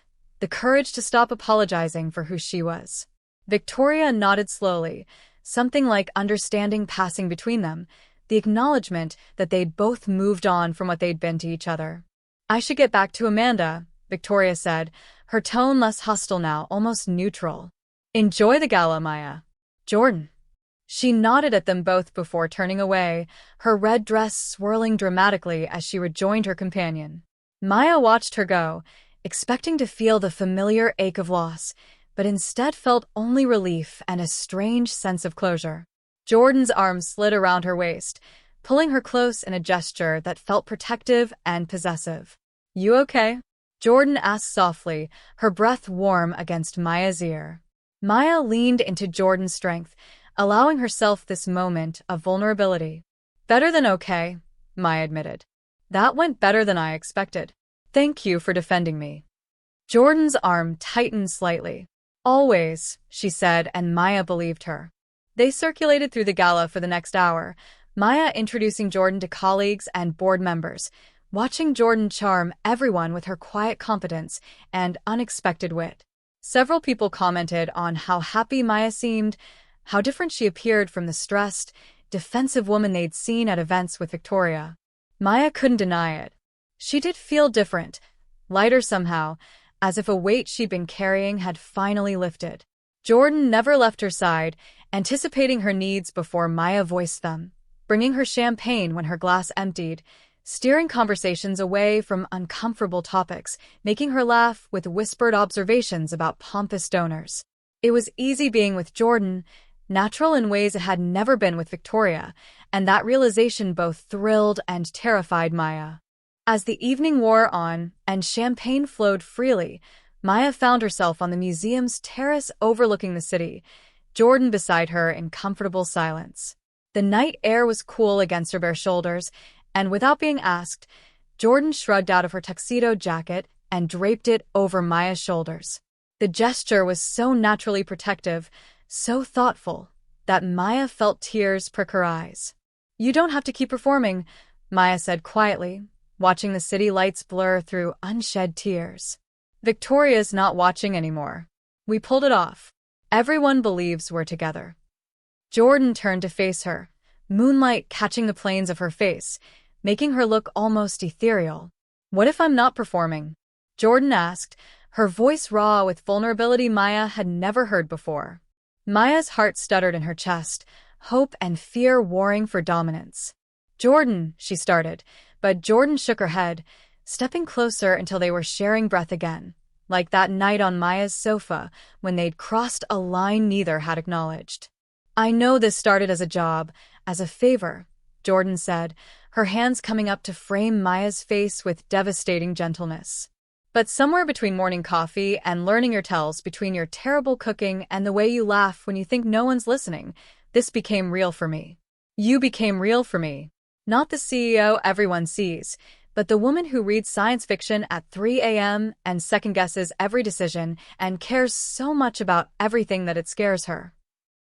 the courage to stop apologizing for who she was. Victoria nodded slowly, something like understanding passing between them, the acknowledgement that they'd both moved on from what they'd been to each other. I should get back to Amanda, Victoria said, her tone less hostile now, almost neutral. Enjoy the gala, Maya. Jordan. She nodded at them both before turning away, her red dress swirling dramatically as she rejoined her companion. Maya watched her go, expecting to feel the familiar ache of loss, but instead felt only relief and a strange sense of closure. Jordan's arm slid around her waist, pulling her close in a gesture that felt protective and possessive. "You okay?" Jordan asked softly, her breath warm against Maya's ear. Maya leaned into Jordan's strength, allowing herself this moment of vulnerability. "Better than okay," Maya admitted. "That went better than I expected. Thank you for defending me." Jordan's arm tightened slightly. "Always," she said, and Maya believed her. They circulated through the gala for the next hour, Maya introducing Jordan to colleagues and board members, watching Jordan charm everyone with her quiet competence and unexpected wit. Several people commented on how happy Maya seemed, how different she appeared from the stressed, defensive woman they'd seen at events with Victoria. Maya couldn't deny it. She did feel different, lighter somehow, as if a weight she'd been carrying had finally lifted. Jordan never left her side, anticipating her needs before Maya voiced them, bringing her champagne when her glass emptied, steering conversations away from uncomfortable topics, making her laugh with whispered observations about pompous donors. It was easy being with Jordan, natural in ways it had never been with Victoria, and that realization both thrilled and terrified Maya. As the evening wore on and champagne flowed freely, Maya found herself on the museum's terrace overlooking the city, Jordan beside her in comfortable silence. The night air was cool against her bare shoulders, and without being asked, Jordan shrugged out of her tuxedo jacket and draped it over Maya's shoulders. The gesture was so naturally protective, so thoughtful, that Maya felt tears prick her eyes. "You don't have to keep performing," Maya said quietly, watching the city lights blur through unshed tears. "Victoria's not watching anymore. We pulled it off. Everyone believes we're together." Jordan turned to face her, moonlight catching the planes of her face, making her look almost ethereal. "What if I'm not performing?" Jordan asked, her voice raw with vulnerability Maya had never heard before. Maya's heart stuttered in her chest, hope and fear warring for dominance. "Jordan," she started, but Jordan shook her head, stepping closer until they were sharing breath again, like that night on Maya's sofa when they'd crossed a line neither had acknowledged. "I know this started as a job, as a favor," Jordan said, her hands coming up to frame Maya's face with devastating gentleness. "But somewhere between morning coffee and learning your tells, between your terrible cooking and the way you laugh when you think no one's listening, this became real for me. You became real for me. Not the CEO everyone sees, but the woman who reads science fiction at 3 a.m. and second-guesses every decision and cares so much about everything that it scares her."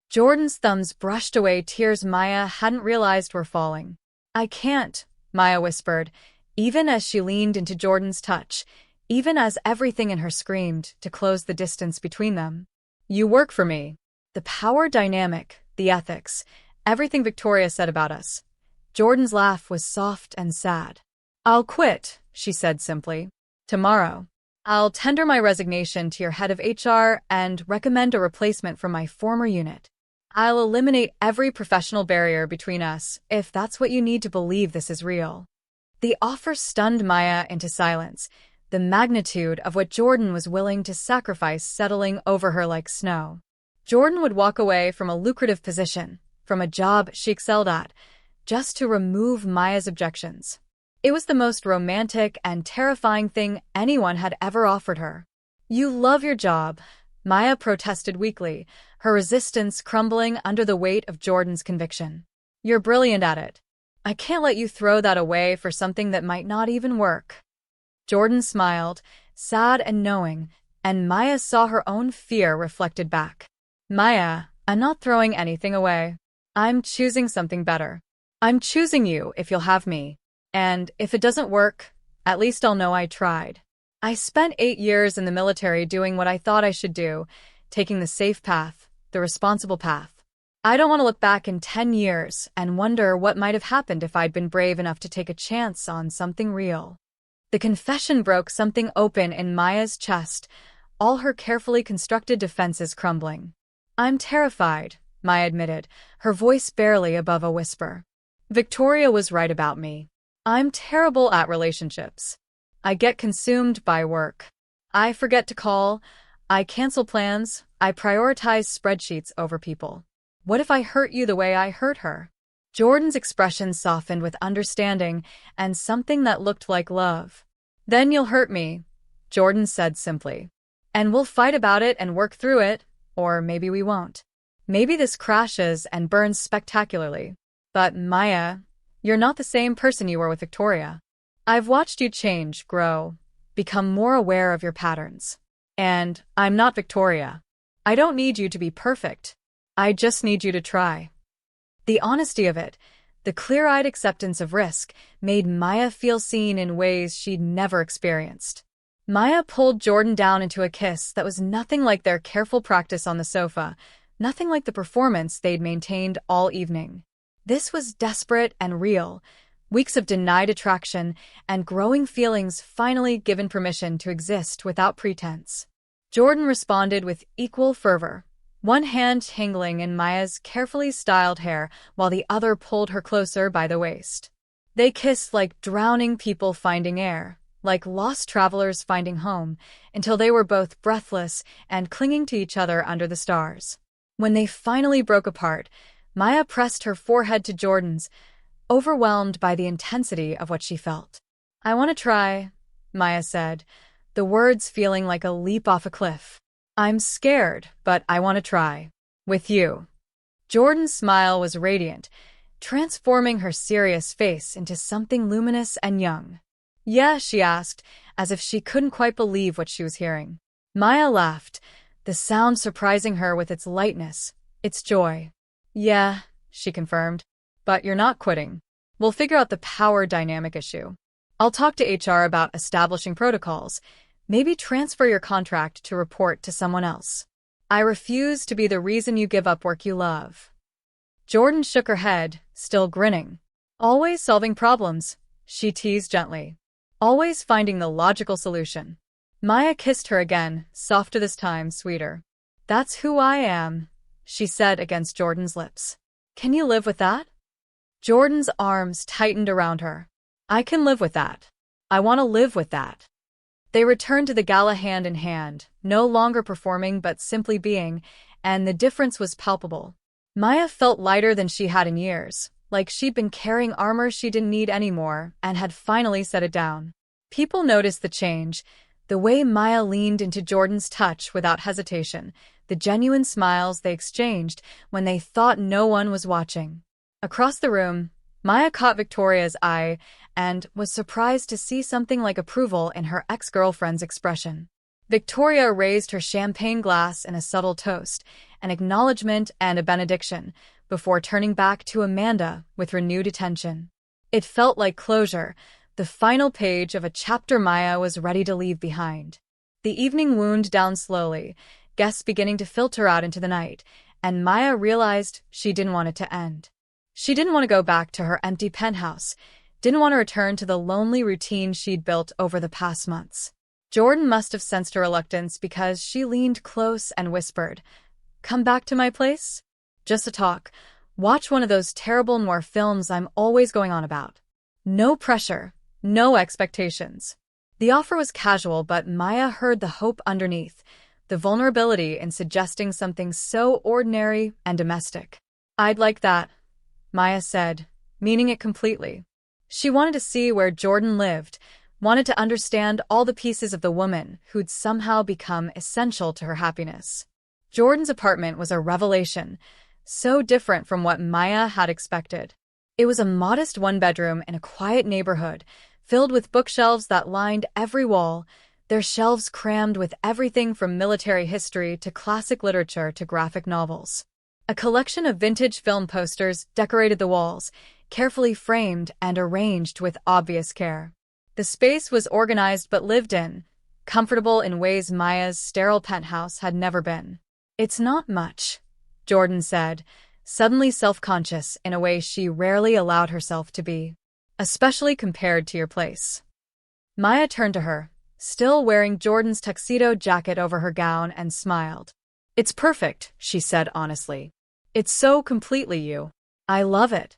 Jordan's thumbs brushed away tears Maya hadn't realized were falling. "I can't," Maya whispered, even as she leaned into Jordan's touch, even as everything in her screamed to close the distance between them. "You work for me. The power dynamic, the ethics, everything Victoria said about us." Jordan's laugh was soft and sad. "I'll quit," she said simply. "Tomorrow. I'll tender my resignation to your head of HR and recommend a replacement from my former unit. I'll eliminate every professional barrier between us if that's what you need to believe this is real." The offer stunned Maya into silence, the magnitude of what Jordan was willing to sacrifice settling over her like snow. Jordan would walk away from a lucrative position, from a job she excelled at, just to remove Maya's objections. It was the most romantic and terrifying thing anyone had ever offered her. "You love your job," Maya protested weakly, her resistance crumbling under the weight of Jordan's conviction. "You're brilliant at it. I can't let you throw that away for something that might not even work." Jordan smiled, sad and knowing, and Maya saw her own fear reflected back. "Maya, I'm not throwing anything away. I'm choosing something better. I'm choosing you if you'll have me. And if it doesn't work, at least I'll know I tried. I spent 8 years in the military doing what I thought I should do, taking the safe path, the responsible path. I don't want to look back in 10 years and wonder what might have happened if I'd been brave enough to take a chance on something real." The confession broke something open in Maya's chest, all her carefully constructed defenses crumbling. "I'm terrified," Maya admitted, her voice barely above a whisper. "Victoria was right about me. I'm terrible at relationships. I get consumed by work. I forget to call. I cancel plans. I prioritize spreadsheets over people. What if I hurt you the way I hurt her?" Jordan's expression softened with understanding and something that looked like love. "Then you'll hurt me," Jordan said simply. "And we'll fight about it and work through it, or maybe we won't. Maybe this crashes and burns spectacularly. But Maya, you're not the same person you were with Victoria. I've watched you change, grow, become more aware of your patterns. And I'm not Victoria. I don't need you to be perfect. I just need you to try." The honesty of it, the clear-eyed acceptance of risk, made Maya feel seen in ways she'd never experienced. Maya pulled Jordan down into a kiss that was nothing like their careful practice on the sofa, nothing like the performance they'd maintained all evening. This was desperate and real, weeks of denied attraction and growing feelings finally given permission to exist without pretense. Jordan responded with equal fervor, one hand tangling in Maya's carefully styled hair while the other pulled her closer by the waist. They kissed like drowning people finding air, like lost travelers finding home, until they were both breathless and clinging to each other under the stars. When they finally broke apart, Maya pressed her forehead to Jordan's, overwhelmed by the intensity of what she felt. "I want to try," Maya said, the words feeling like a leap off a cliff. "I'm scared, but I want to try. With you." Jordan's smile was radiant, transforming her serious face into something luminous and young. "Yeah," she asked, as if she couldn't quite believe what she was hearing. Maya laughed, the sound surprising her with its lightness, its joy. "Yeah," she confirmed, "but you're not quitting. We'll figure out the power dynamic issue. I'll talk to HR about establishing protocols, maybe transfer your contract to report to someone else. I refuse to be the reason you give up work you love." Jordan shook her head, still grinning. "Always solving problems," she teased gently. "Always finding the logical solution." Maya kissed her again, softer this time, sweeter. "That's who I am," she said against Jordan's lips. "Can you live with that?" Jordan's arms tightened around her. "I can live with that. I want to live with that." They returned to the gala hand in hand, no longer performing but simply being, and the difference was palpable. Maya felt lighter than she had in years, like she'd been carrying armor she didn't need anymore and had finally set it down. People noticed the change, the way Maya leaned into Jordan's touch without hesitation, the genuine smiles they exchanged when they thought no one was watching. Across the room, Maya caught Victoria's eye and was surprised to see something like approval in her ex-girlfriend's expression. Victoria raised her champagne glass in a subtle toast, an acknowledgement and a benediction, before turning back to Amanda with renewed attention. It felt like closure, the final page of a chapter Maya was ready to leave behind. The evening wound down slowly, guests beginning to filter out into the night, and Maya realized she didn't want it to end. She didn't want to go back to her empty penthouse, didn't want to return to the lonely routine she'd built over the past months. Jordan must have sensed her reluctance because she leaned close and whispered, "Come back to my place? Just a talk. Watch one of those terrible noir films I'm always going on about. No pressure, no expectations." The offer was casual, but Maya heard the hope underneath, the vulnerability in suggesting something so ordinary and domestic. "I'd like that," Maya said, meaning it completely. She wanted to see where Jordan lived, wanted to understand all the pieces of the woman who'd somehow become essential to her happiness. Jordan's apartment was a revelation, so different from what Maya had expected. It was a modest one-bedroom in a quiet neighborhood, filled with bookshelves that lined every wall, their shelves crammed with everything from military history to classic literature to graphic novels. A collection of vintage film posters decorated the walls, carefully framed and arranged with obvious care. The space was organized but lived in, comfortable in ways Maya's sterile penthouse had never been. "It's not much," Jordan said, suddenly self-conscious in a way she rarely allowed herself to be. "Especially compared to your place." Maya turned to her, still wearing Jordan's tuxedo jacket over her gown, and smiled. "It's perfect," she said honestly. "It's so completely you. I love it."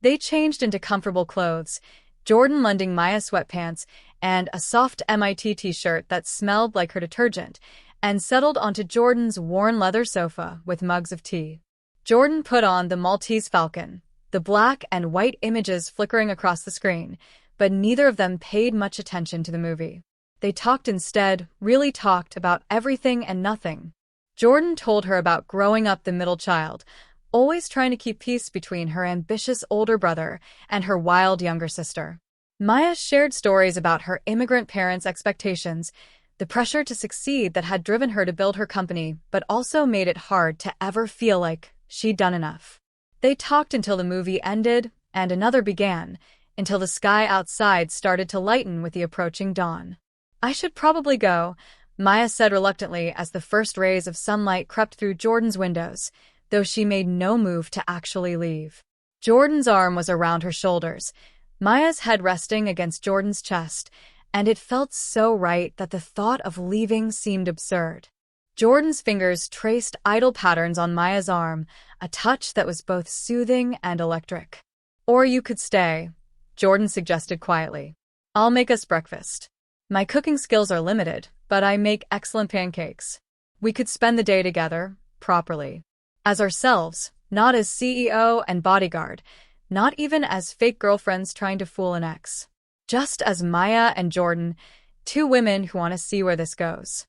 They changed into comfortable clothes, Jordan lending Maya sweatpants and a soft MIT t-shirt that smelled like her detergent, and settled onto Jordan's worn leather sofa with mugs of tea. Jordan put on the Maltese Falcon, the black and white images flickering across the screen, but neither of them paid much attention to the movie. They talked instead, really talked about everything and nothing. Jordan told her about growing up the middle child, always trying to keep peace between her ambitious older brother and her wild younger sister. Maya shared stories about her immigrant parents' expectations, the pressure to succeed that had driven her to build her company but also made it hard to ever feel like she'd done enough. They talked until the movie ended and another began, until the sky outside started to lighten with the approaching dawn. "I should probably go," Maya said reluctantly as the first rays of sunlight crept through Jordan's windows, though she made no move to actually leave. Jordan's arm was around her shoulders, Maya's head resting against Jordan's chest, and it felt so right that the thought of leaving seemed absurd. Jordan's fingers traced idle patterns on Maya's arm, a touch that was both soothing and electric. "Or you could stay," Jordan suggested quietly. "I'll make us breakfast. My cooking skills are limited, but I make excellent pancakes. We could spend the day together, properly. As ourselves, not as CEO and bodyguard, not even as fake girlfriends trying to fool an ex. Just as Maya and Jordan, two women who want to see where this goes."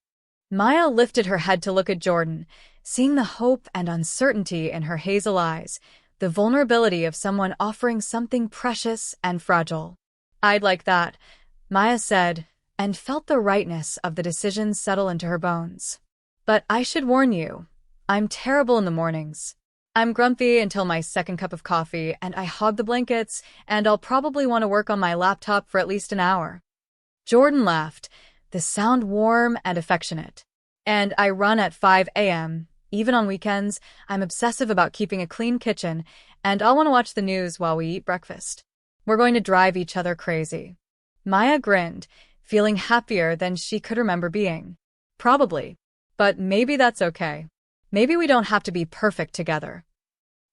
Maya lifted her head to look at Jordan, seeing the hope and uncertainty in her hazel eyes, the vulnerability of someone offering something precious and fragile. "I'd like that," Maya said, and felt the rightness of the decision settle into her bones. "But I should warn you, I'm terrible in the mornings. I'm grumpy until my second cup of coffee, and I hog the blankets, and I'll probably want to work on my laptop for at least an hour." Jordan laughed, the sound warm and affectionate. "And I run at 5 a.m., even on weekends. I'm obsessive about keeping a clean kitchen, and I'll want to watch the news while we eat breakfast. We're going to drive each other crazy." Maya grinned, feeling happier than she could remember being. "Probably. But maybe that's okay. Maybe we don't have to be perfect together."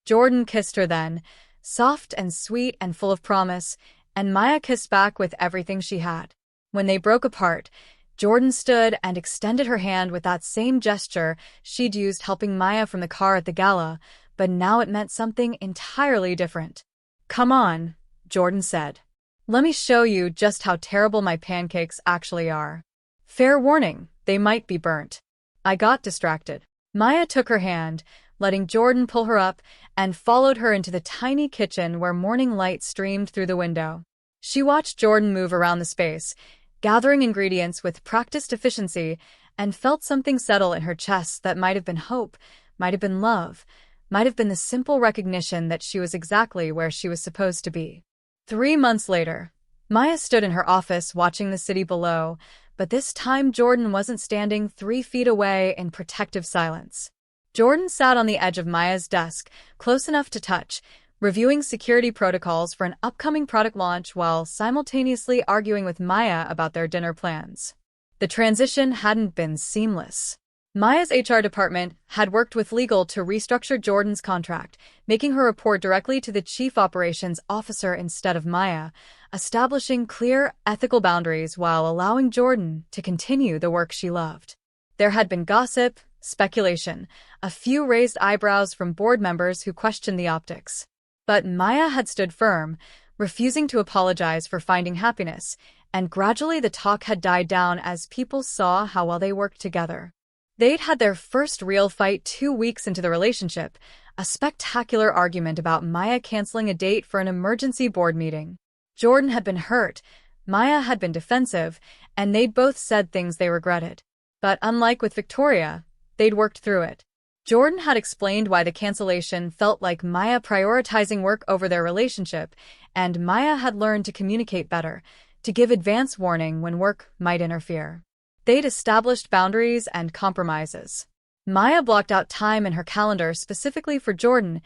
Jordan kissed her then, soft and sweet and full of promise, and Maya kissed back with everything she had. When they broke apart, Jordan stood and extended her hand with that same gesture she'd used helping Maya from the car at the gala, but now it meant something entirely different. "Come on," Jordan said. "Let me show you just how terrible my pancakes actually are. Fair warning, they might be burnt." I got distracted. Maya took her hand, letting Jordan pull her up, and followed her into the tiny kitchen where morning light streamed through the window. She watched Jordan move around the space, gathering ingredients with practiced efficiency, and felt something settle in her chest that might have been hope, might have been love, might have been the simple recognition that she was exactly where she was supposed to be. 3 months later, Maya stood in her office watching the city below, but this time Jordan wasn't standing 3 feet away in protective silence. Jordan sat on the edge of Maya's desk, close enough to touch, reviewing security protocols for an upcoming product launch while simultaneously arguing with Maya about their dinner plans. The transition hadn't been seamless. Maya's HR department had worked with legal to restructure Jordan's contract, making her report directly to the chief operations officer instead of Maya, establishing clear ethical boundaries while allowing Jordan to continue the work she loved. There had been gossip, speculation, a few raised eyebrows from board members who questioned the optics. But Maya had stood firm, refusing to apologize for finding happiness, and gradually the talk had died down as people saw how well they worked together. They'd had their first real fight 2 weeks into the relationship, a spectacular argument about Maya canceling a date for an emergency board meeting. Jordan had been hurt, Maya had been defensive, and they'd both said things they regretted. But unlike with Victoria, they'd worked through it. Jordan had explained why the cancellation felt like Maya prioritizing work over their relationship, and Maya had learned to communicate better, to give advance warning when work might interfere. They'd established boundaries and compromises. Maya blocked out time in her calendar specifically for Jordan,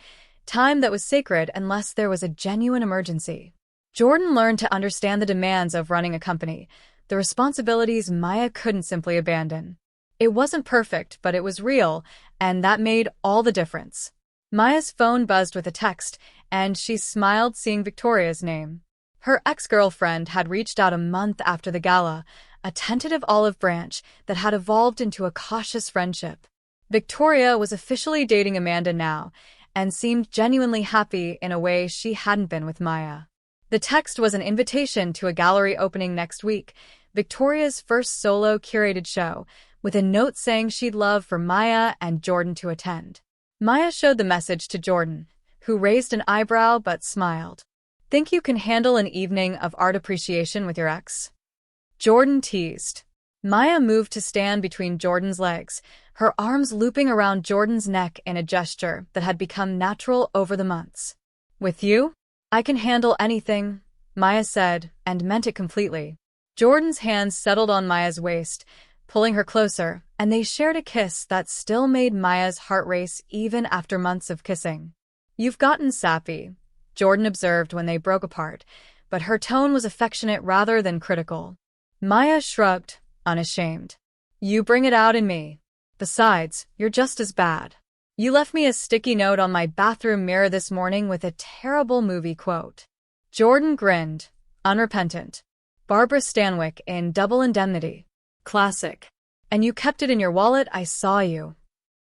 time that was sacred unless there was a genuine emergency. Jordan learned to understand the demands of running a company, the responsibilities Maya couldn't simply abandon. It wasn't perfect, but it was real, and that made all the difference. Maya's phone buzzed with a text, and she smiled seeing Victoria's name. Her ex-girlfriend had reached out a month after the gala, a tentative olive branch that had evolved into a cautious friendship. Victoria was officially dating Amanda now, and seemed genuinely happy in a way she hadn't been with Maya. The text was an invitation to a gallery opening next week, Victoria's first solo curated show, with a note saying she'd love for Maya and Jordan to attend. Maya showed the message to Jordan, who raised an eyebrow but smiled. "Think you can handle an evening of art appreciation with your ex?" Jordan teased. Maya moved to stand between Jordan's legs, her arms looping around Jordan's neck in a gesture that had become natural over the months. "With you? I can handle anything," Maya said, and meant it completely. Jordan's hands settled on Maya's waist, pulling her closer, and they shared a kiss that still made Maya's heart race even after months of kissing. "You've gotten sappy," Jordan observed when they broke apart, but her tone was affectionate rather than critical. Maya shrugged, unashamed. "You bring it out in me. Besides, you're just as bad. You left me a sticky note on my bathroom mirror this morning with a terrible movie quote." Jordan grinned, unrepentant. Barbara Stanwyck in Double Indemnity. Classic. "And you kept it in your wallet, I saw you."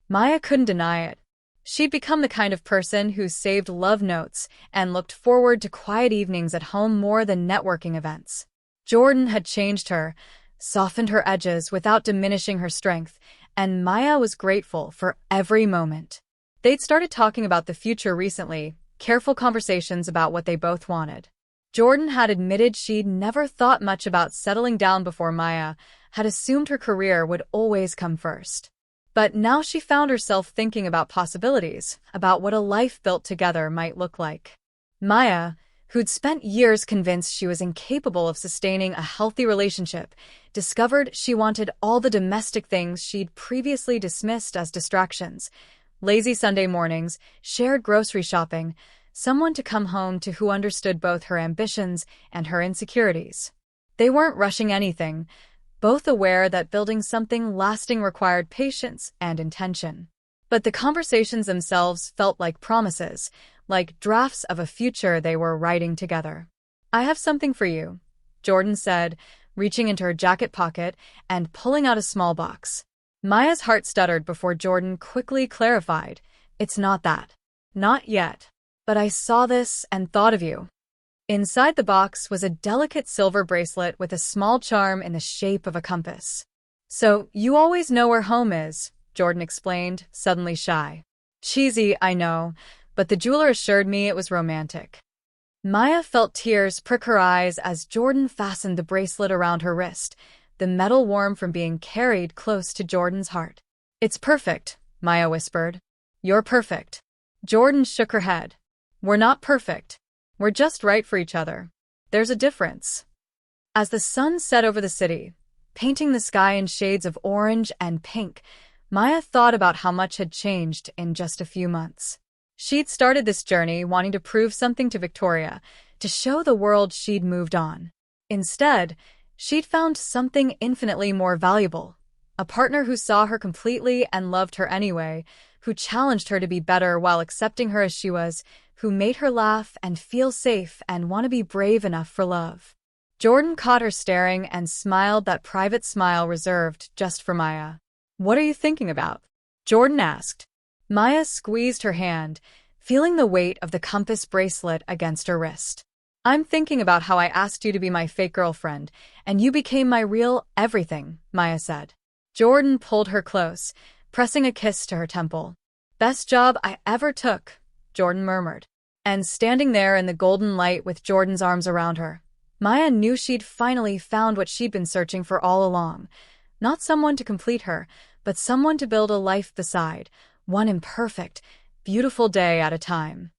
Maya couldn't deny it. She'd become the kind of person who saved love notes and looked forward to quiet evenings at home more than networking events. Jordan had changed her, softened her edges without diminishing her strength, and Maya was grateful for every moment. They'd started talking about the future recently, careful conversations about what they both wanted. Jordan had admitted she'd never thought much about settling down before Maya, had assumed her career would always come first. But now she found herself thinking about possibilities, about what a life built together might look like. Maya, who'd spent years convinced she was incapable of sustaining a healthy relationship, discovered she wanted all the domestic things she'd previously dismissed as distractions: lazy Sunday mornings, shared grocery shopping, someone to come home to who understood both her ambitions and her insecurities. They weren't rushing anything, both aware that building something lasting required patience and intention. But the conversations themselves felt like promises, like drafts of a future they were writing together. "I have something for you," Jordan said, reaching into her jacket pocket and pulling out a small box. Maya's heart stuttered before Jordan quickly clarified, "It's not that. Not yet. But I saw this and thought of you." Inside the box was a delicate silver bracelet with a small charm in the shape of a compass. "So, you always know where home is," Jordan explained, suddenly shy. "Cheesy, I know, but the jeweler assured me it was romantic." Maya felt tears prick her eyes as Jordan fastened the bracelet around her wrist, the metal warm from being carried close to Jordan's heart. "It's perfect," Maya whispered. "You're perfect." Jordan shook her head. "We're not perfect. We're just right for each other. There's a difference." As the sun set over the city, painting the sky in shades of orange and pink, Maya thought about how much had changed in just a few months. She'd started this journey wanting to prove something to Victoria, to show the world she'd moved on. Instead, she'd found something infinitely more valuable: a partner who saw her completely and loved her anyway, who challenged her to be better while accepting her as she was, who made her laugh and feel safe and want to be brave enough for love. Jordan caught her staring and smiled, that private smile reserved just for Maya. "What are you thinking about?" Jordan asked. Maya squeezed her hand, feeling the weight of the compass bracelet against her wrist. "I'm thinking about how I asked you to be my fake girlfriend, and you became my real everything," Maya said. Jordan pulled her close, pressing a kiss to her temple. "Best job I ever took," Jordan murmured. And standing there in the golden light with Jordan's arms around her, Maya knew she'd finally found what she'd been searching for all along. Not someone to complete her, but someone to build a life beside, one imperfect, beautiful day at a time.